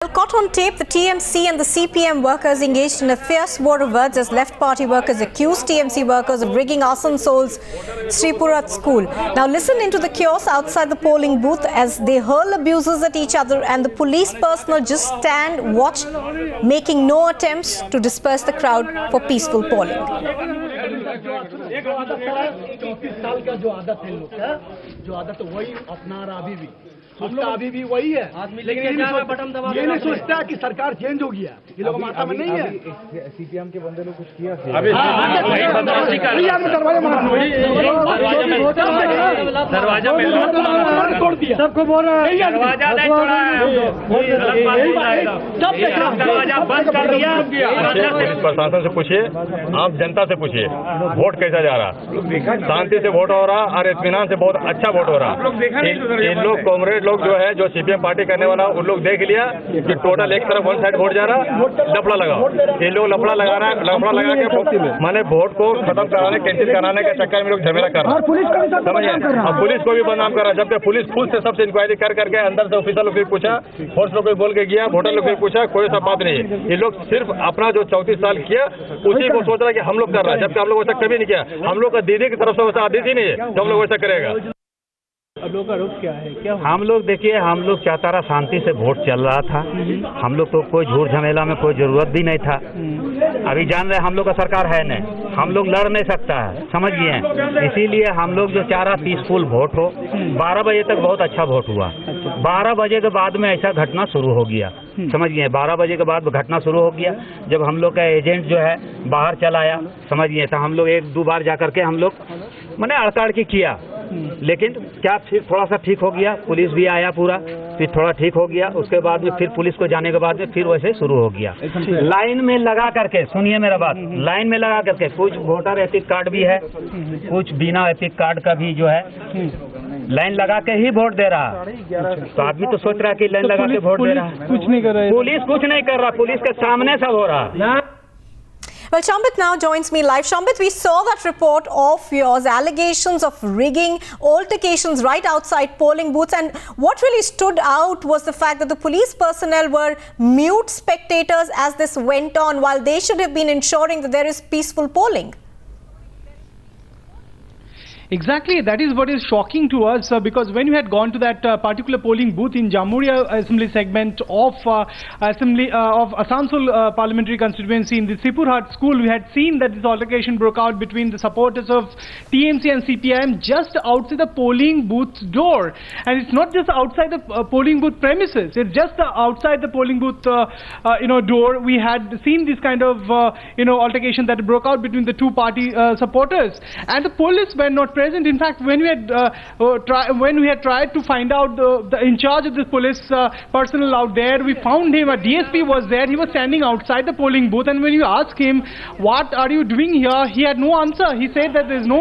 Caught on tape, the TMC and the CPM workers engaged in a fierce war of words as left party workers accused TMC workers of rigging Asansola's Sripurat school. Now listen into the chaos outside the polling booth as they hurl abuses at each other and the police personnel just stand, watch, making no attempts to disperse the crowd for peaceful polling. उसका अभी भी वही है, लेकिन ये नहीं सोचता कि सरकार चेंज हो गया। ये लोग माता में नहीं है। सीपीएम के बंदे लोग कुछ किया दरवाजा तोड़ दिया, सबको बोल रहा है दरवाजा बंद कर दिया। प्रशासन से पूछिए, आप जनता से पूछिए, वोट कैसा जा रहा, शांति से वोट हो रहा और इत्मीनान से बहुत अच्छा वोट हो रहा। इन लोग कॉमरेड लोग जो है, जो सीपीएम पार्टी करने वाला, उन लोग देख लिया कि टोटल एक तरफ वन साइड वोट जा रहा, लफड़ा लगा। ये लोग लफड़ा लगा के मैंने वोट को खत्म कराने, कैंसिल कराने के चक्कर में लोग झमेला कर रहा है, समझिए। अब पुलिस को भी बदनाम कर रहा है, जबकि पुलिस खुद से सबसे इंक्वायरी करके अंदर से ऑफिसर लोग भी पूछा, फोर्स लोग भी बोल के गया, वोटर लोग भी पूछा, कोई सा बात नहीं है। ये लोग सिर्फ अपना जो 34 साल किया उसी को सोच रहा है कि हम लोग कर रहा है, जबकि हम लोग वैसा कभी नहीं किया। हम लोग का दीदी की तरफ से वैसा आदेश ही नहीं है तो हम लोग वैसा करेगा। अब लोग का रुख क्या है, क्या हम लोग देखिए, हम लोग चाहता रहा, शांति से वोट चल रहा था। हम लोग तो कोई झूठ झमेला में कोई जरूरत भी नहीं था। अभी जान रहे हम लोग का सरकार है नहीं, हम लोग लड़ नहीं सकता है, समझ गए। इसीलिए हम लोग जो चाह रहा पीसफुल वोट हो। 12 बजे तक बहुत अच्छा वोट हुआ। 12 बजे के बाद में ऐसा घटना शुरू हो गया, समझ गए। 12 बजे के बाद घटना शुरू हो गया जब हम लोग का एजेंट जो है बाहर चला आया, समझ गए। तो हम लोग 1-2 बार जाकर के हम लोग मैंने अड़ताड़ की किया, लेकिन क्या फिर थोड़ा सा ठीक हो गया। पुलिस भी आया पूरा, फिर थोड़ा ठीक हो गया। उसके बाद में फिर पुलिस को जाने के बाद में फिर वैसे शुरू हो गया। लाइन में लगा करके, सुनिए मेरा बात, लाइन में लगा करके कुछ वोटर एपिक कार्ड भी है, कुछ बिना एपिक कार्ड का भी जो है लाइन लगा के ही वोट दे रहा। तो आदमी तो सोच रहा है कि लाइन लगा के वोट दे रहा है, कुछ नहीं कर रहा। पुलिस कुछ नहीं कर रहा, पुलिस के सामने सब हो रहा। Well, Shambit now joins me live. Shambit, we saw that report of yours, allegations of rigging, altercations right outside polling booths, and what really stood out was the fact that the police personnel were mute spectators as this went on, while they should have been ensuring that there is peaceful polling. Exactly, that is what is shocking to us because when we had gone to that particular polling booth in Jamuria Assembly segment of Asansol Parliamentary Constituency in the Sripurat school, we had seen that this altercation broke out between the supporters of TMC and CPIM just outside the polling booth door. And it's not just outside the polling booth premises, it's just outside the polling booth door. We had seen this kind of altercation that broke out between the two party supporters, and the police were not present. In fact, when we had tried to find out the in charge of the police personnel out there, we found him. A DSP was there. He was standing outside the polling booth, and when you asked him, "What are you doing here?" he had no answer. He said that there is no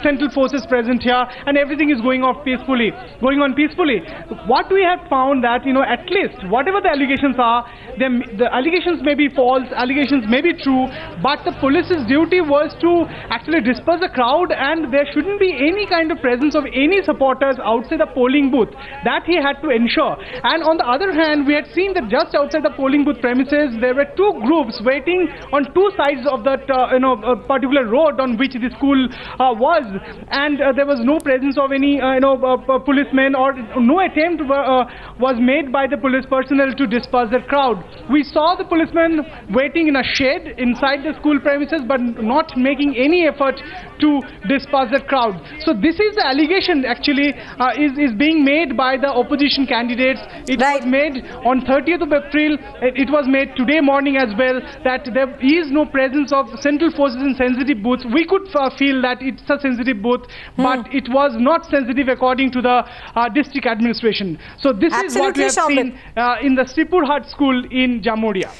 central forces present here, and everything is going on peacefully. What we have found that at least whatever the allegations are, the allegations may be false, allegations may be true, but the police's duty was to actually disperse the crowd, and there shouldn't be any kind of presence of any supporters outside the polling booth. That he had to ensure. And on the other hand, we had seen that just outside the polling booth premises, there were two groups waiting on two sides of that particular road on which the school was, and there was no presence of any policemen, or no attempt was made by the police personnel to disperse the crowd. We saw the policemen waiting in a shed inside the school premises, but not making any effort to disperse the crowd. So this is the allegation actually is being made by the opposition candidates. It was made on 30th of April. It was made today morning as well, that there is no presence of central forces in sensitive booths. We could feel that it's a sensitive booth, but it was not sensitive according to the district administration. So this is what we have seen in the Sripurat school in Jamuria.